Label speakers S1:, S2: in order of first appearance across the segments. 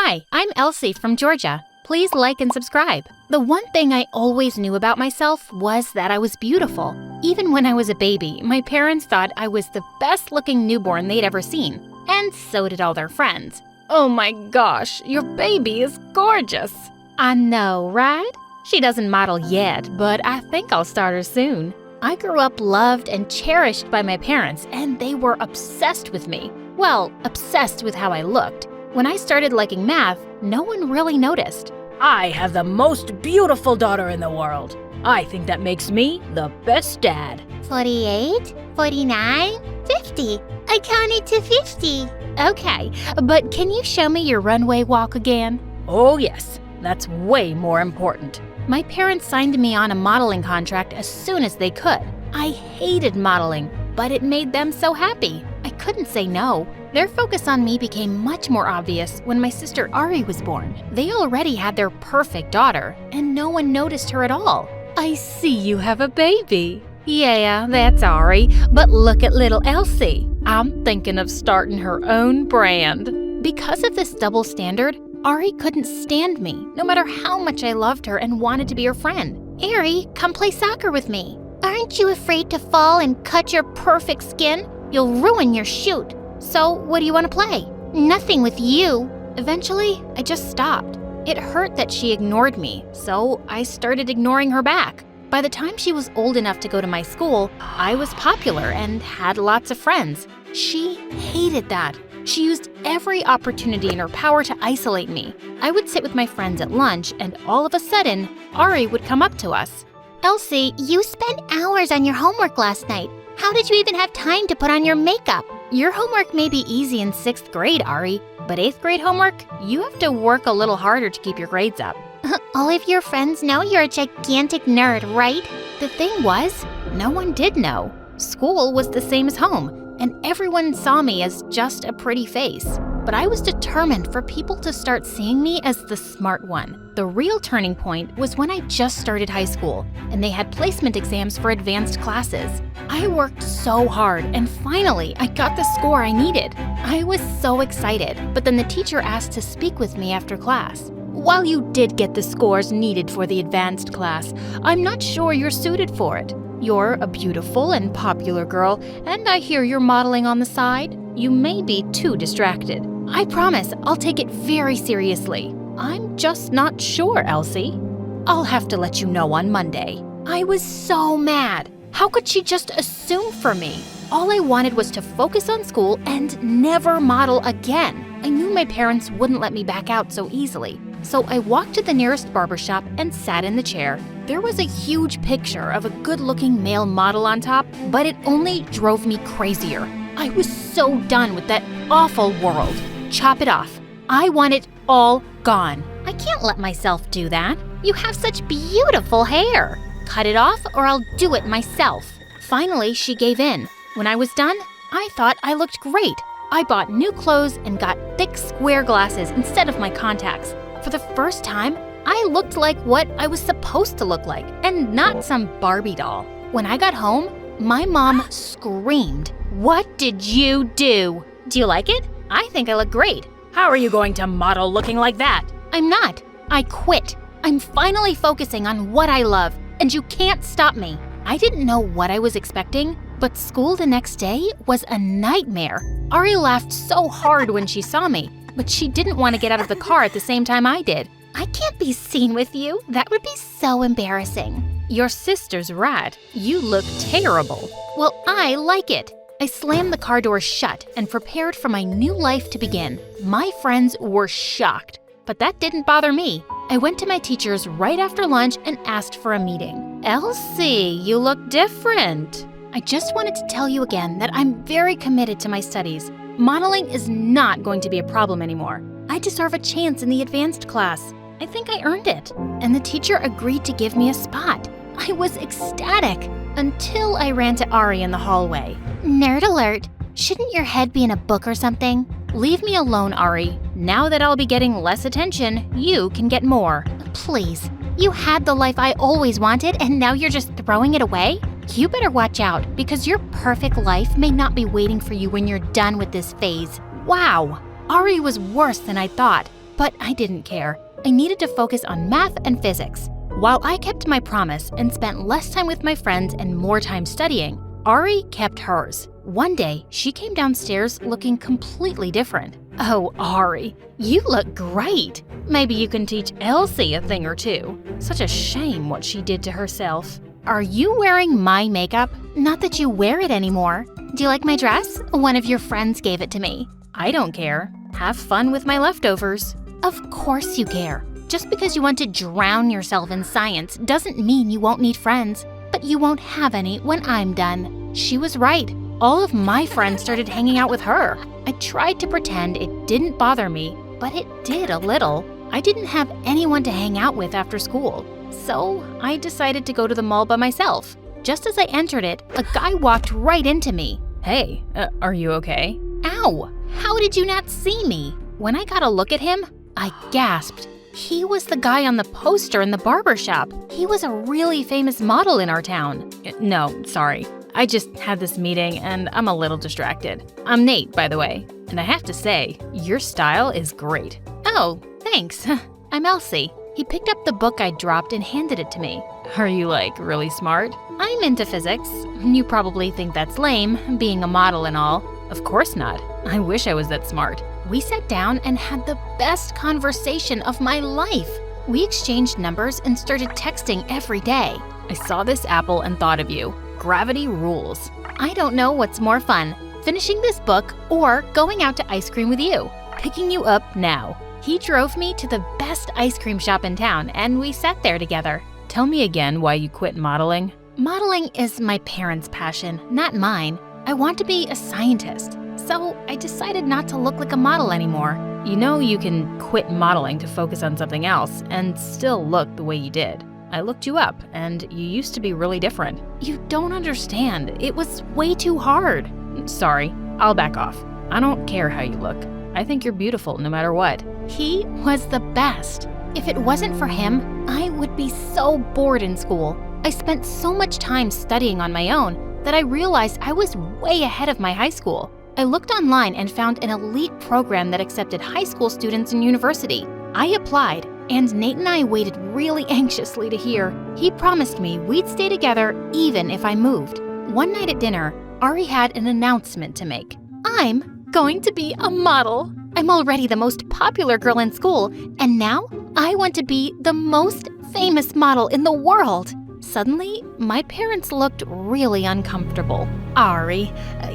S1: Hi, I'm Elsie from Georgia. Please like and subscribe. The one thing I always knew about myself was that I was beautiful. Even when I was a baby, my parents thought I was the best-looking newborn they'd ever seen. And so did all their friends. Oh my gosh, your baby is gorgeous. I know, right? She doesn't model yet, but I think I'll start her soon. I grew up loved and cherished by my parents, and they were obsessed with me. Well, obsessed with how I looked. When I started liking math, no one really noticed.
S2: I have the most beautiful daughter in the world. I think that makes me the best dad.
S3: 48, 49, 50. I counted to 50.
S1: Okay, but can you show me your runway walk again?
S2: Oh yes, that's way more important.
S1: My parents signed me on a modeling contract as soon as they could. I hated modeling, but it made them so happy. I couldn't say no. Their focus on me became much more obvious when my sister Ari was born. They already had their perfect daughter, and no one noticed her at all. I see you have a baby. Yeah, that's Ari, but look at little Elsie. I'm thinking of starting her own brand. Because of this double standard, Ari couldn't stand me, no matter how much I loved her and wanted to be her friend.
S3: Ari, come play soccer with me. Aren't you afraid to fall and cut your perfect skin? You'll ruin your shoot.
S1: So, what do you want to play?
S3: Nothing with you.
S1: Eventually, I just stopped. It hurt that she ignored me, so I started ignoring her back. By the time she was old enough to go to my school, I was popular and had lots of friends. She hated that. She used every opportunity in her power to isolate me. I would sit with my friends at lunch, and all of a sudden, Ari would come up to us.
S3: Elsie, you spent hours on your homework last night. How did you even have time to put on your makeup?
S1: Your homework may be easy in 6th grade, Ari, but 8th grade homework, you have to work a little harder to keep your grades up.
S3: All of your friends know you're a gigantic nerd, right?
S1: The thing was, no one did know. School was the same as home, and everyone saw me as just a pretty face. But I was determined for people to start seeing me as the smart one. The real turning point was when I just started high school, and they had placement exams for advanced classes. I worked so hard, and finally, I got the score I needed. I was so excited, but then the teacher asked to speak with me after class. While you did get the scores needed for the advanced class, I'm not sure you're suited for it. You're a beautiful and popular girl, and I hear you're modeling on the side. You may be too distracted. I promise I'll take it very seriously. I'm just not sure, Elsie. I'll have to let you know on Monday. I was so mad. How could she just assume for me? All I wanted was to focus on school and never model again. I knew my parents wouldn't let me back out so easily. So I walked to the nearest barbershop and sat in the chair. There was a huge picture of a good-looking male model on top, but it only drove me crazier. I was so done with that awful world. Chop it off. I want it all gone.
S3: I can't let myself do that. You have such beautiful hair.
S1: Cut it off or I'll do it myself. Finally, she gave in. When I was done, I thought I looked great. I bought new clothes and got thick square glasses instead of my contacts. For the first time, I looked like what I was supposed to look like and not some Barbie doll. When I got home, my mom screamed, "What did you do? Do you like it? I think I look great."
S2: How are you going to model looking like that?
S1: I'm not. I quit. I'm finally focusing on what I love, and you can't stop me. I didn't know what I was expecting, but school the next day was a nightmare. Ari laughed so hard when she saw me, but she didn't want to get out of the car at the same time I did.
S3: I can't be seen with you. That would be so embarrassing.
S1: Your sister's right. You look terrible. Well, I like it. I slammed the car door shut and prepared for my new life to begin. My friends were shocked, but that didn't bother me. I went to my teachers right after lunch and asked for a meeting. Elsie, you look different. I just wanted to tell you again that I'm very committed to my studies. Modeling is not going to be a problem anymore. I deserve a chance in the advanced class. I think I earned it. And the teacher agreed to give me a spot. I was ecstatic until I ran to Ari in the hallway.
S3: Nerd alert. Shouldn't your head be in a book or something?
S1: Leave me alone, Ari. Now that I'll be getting less attention, you can get more.
S3: Please. You had the life I always wanted, and now you're just throwing it away?
S1: You better watch out, because your perfect life may not be waiting for you when you're done with this phase. Wow! Ari was worse than I thought. But I didn't care. I needed to focus on math and physics. While I kept my promise and spent less time with my friends and more time studying, Ari kept hers. One day, she came downstairs looking completely different. Oh, Ari, you look great. Maybe you can teach Elsie a thing or two. Such a shame what she did to herself. Are you wearing my makeup? Not that you wear it anymore. Do you like my dress? One of your friends gave it to me. I don't care. Have fun with my leftovers. Of course you care. Just because you want to drown yourself in science doesn't mean you won't need friends. But you won't have any when I'm done. She was right. All of my friends started hanging out with her. I tried to pretend it didn't bother me, but it did a little. I didn't have anyone to hang out with after school, so I decided to go to the mall by myself. Just as I entered it, a guy walked right into me.
S2: Hey, are you okay?
S1: Ow! How did you not see me? When I got a look at him, I gasped. He was the guy on the poster in the barber shop. He was a really famous model in our town.
S2: No, sorry. I just had this meeting and I'm a little distracted. I'm Nate, by the way, and I have to say, your style is great.
S1: Oh, thanks. I'm Elsie. He picked up the book I dropped and handed it to me.
S2: Are you, really smart?
S1: I'm into physics. You probably think that's lame, being a model and all.
S2: Of course not. I wish I was that smart.
S1: We sat down and had the best conversation of my life. We exchanged numbers and started texting every day.
S2: I saw this apple and thought of you. Gravity rules.
S1: I don't know what's more fun, finishing this book or going out to ice cream with you.
S2: Picking you up now.
S1: He drove me to the best ice cream shop in town and we sat there together.
S2: Tell me again why you quit modeling.
S1: Modeling is my parents' passion, not mine. I want to be a scientist, so I decided not to look like a model anymore.
S2: You know you can quit modeling to focus on something else and still look the way you did. I looked you up, and you used to be really different.
S1: You don't understand. It was way too hard.
S2: Sorry, I'll back off. I don't care how you look. I think you're beautiful no matter what.
S1: He was the best. If it wasn't for him, I would be so bored in school. I spent so much time studying on my own that I realized I was way ahead of my high school. I looked online and found an elite program that accepted high school students in university. I applied, and Nate and I waited really anxiously to hear. He promised me we'd stay together even if I moved. One night at dinner, Ari had an announcement to make. I'm going to be a model. I'm already the most popular girl in school, and now I want to be the most famous model in the world. Suddenly, my parents looked really uncomfortable. Ari,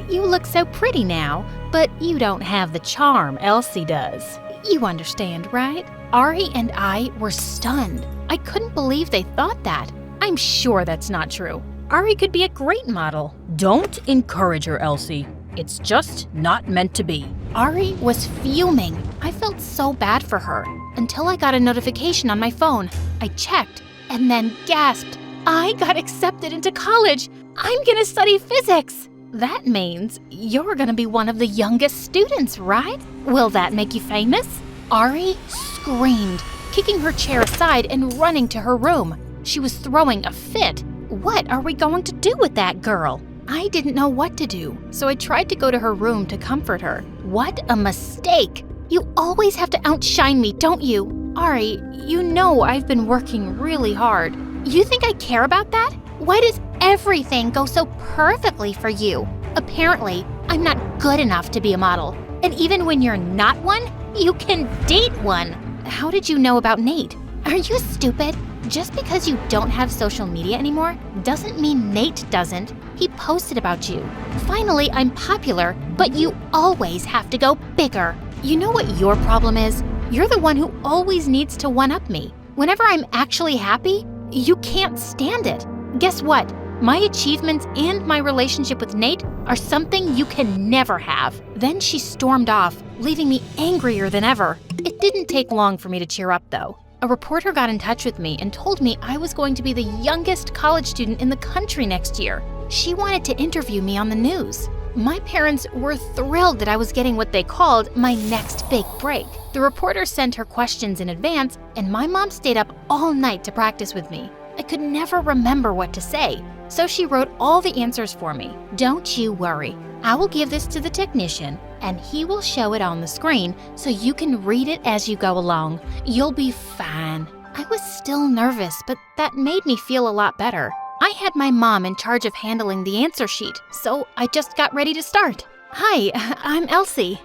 S1: you look so pretty now, but you don't have the charm Elsie does. You understand, right? Ari and I were stunned. I couldn't believe they thought that. I'm sure that's not true. Ari could be a great model.
S2: Don't encourage her, Elsie. It's just not meant to be.
S1: Ari was fuming. I felt so bad for her until I got a notification on my phone. I checked and then gasped. I got accepted into college. I'm gonna study physics. That means you're gonna be one of the youngest students, right? Will that make you famous? Ari screamed, kicking her chair aside and running to her room. She was throwing a fit. What are we going to do with that girl? I didn't know what to do, so I tried to go to her room to comfort her. What a mistake! You always have to outshine me, don't you? Ari, you know I've been working really hard. You think I care about that? Why does everything go so perfectly for you? Apparently, I'm not good enough to be a model. And even when you're not one, you can date one. How did you know about Nate? Are you stupid? Just because you don't have social media anymore doesn't mean Nate doesn't. He posted about you. Finally, I'm popular, but you always have to go bigger. You know what your problem is? You're the one who always needs to one-up me. Whenever I'm actually happy, you can't stand it. Guess what? My achievements and my relationship with Nate are something you can never have. Then she stormed off, leaving me angrier than ever. It didn't take long for me to cheer up, though. A reporter got in touch with me and told me I was going to be the youngest college student in the country next year. She wanted to interview me on the news. My parents were thrilled that I was getting what they called my next big break. The reporter sent her questions in advance, and my mom stayed up all night to practice with me. I could never remember what to say, so she wrote all the answers for me. Don't you worry. I will give this to the technician. and he will show it on the screen so you can read it as you go along. You'll be fine." I was still nervous, but that made me feel a lot better. I had my mom in charge of handling the answer sheet, so I just got ready to start. "Hi, I'm Elsie.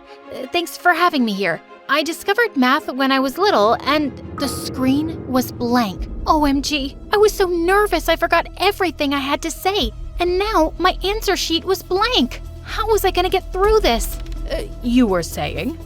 S1: Thanks for having me here. I discovered math when I was little, and the screen was blank. OMG, I was so nervous I forgot everything I had to say, and now my answer sheet was blank. How was I gonna get through this?"
S2: You were saying?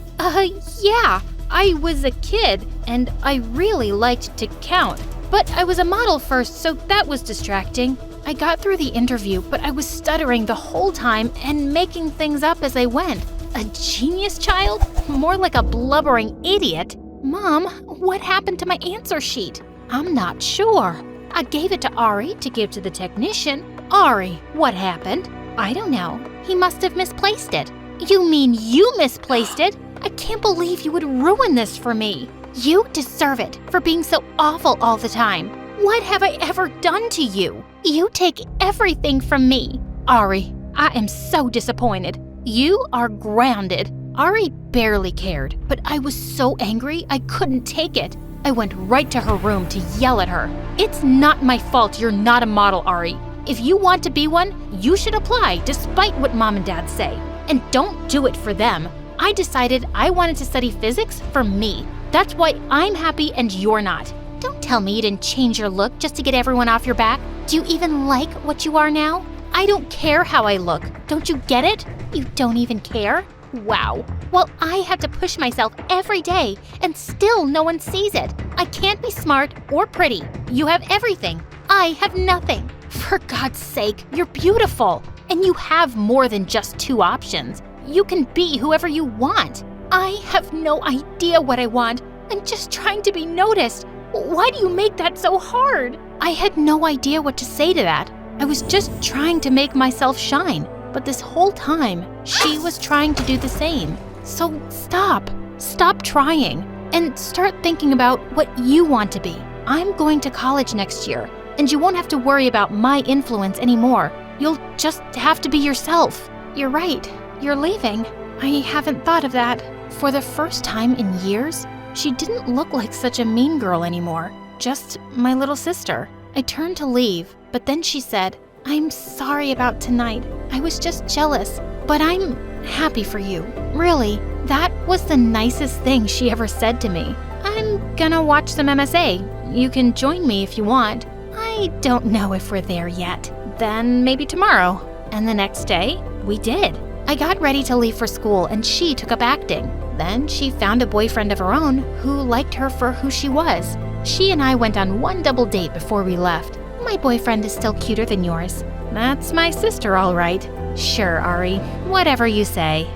S1: Yeah. I was a kid, and I really liked to count. But I was a model first, so that was distracting. I got through the interview, but I was stuttering the whole time and making things up as I went. A genius child? More like a blubbering idiot. "Mom, what happened to my answer sheet?" "I'm not sure. I gave it to Ari to give to the technician." "Ari, what happened?" "I don't know. He must have misplaced it." "You mean you misplaced it? I can't believe you would ruin this for me." "You deserve it for being so awful all the time. What have I ever done to you? You take everything from me." "Ari, I am so disappointed. You are grounded." Ari barely cared, but I was so angry I couldn't take it. I went right to her room to yell at her. "It's not my fault you're not a model, Ari. If you want to be one, you should apply despite what Mom and Dad say. And don't do it for them. I decided I wanted to study physics for me. That's why I'm happy and you're not." "Don't tell me you didn't change your look just to get everyone off your back. Do you even like what you are now?" "I don't care how I look. Don't you get it? You don't even care? Wow. Well, I have to push myself every day, and still no one sees it. I can't be smart or pretty. You have everything. I have nothing. For God's sake, you're beautiful. And you have more than just two options. You can be whoever you want." "I have no idea what I want. I'm just trying to be noticed. Why do you make that so hard?" I had no idea what to say to that. I was just trying to make myself shine. But this whole time, she was trying to do the same. So stop. Stop trying. And start thinking about what you want to be. I'm going to college next year, and you won't have to worry about my influence anymore. You'll just have to be yourself. You're right. You're leaving. I haven't thought of that. For the first time in years, she didn't look like such a mean girl anymore. Just my little sister. I turned to leave, but then she said, "I'm sorry about tonight. I was just jealous, but I'm happy for you. Really, that was the nicest thing she ever said to me." "I'm gonna watch some MSA. You can join me if you want." "I don't know if we're there yet." "Then maybe tomorrow." And the next day, we did. I got ready to leave for school, and she took up acting. Then she found a boyfriend of her own who liked her for who she was. She and I went on one double date before we left. "My boyfriend is still cuter than yours." "That's my sister, all right." "Sure, Ari. Whatever you say."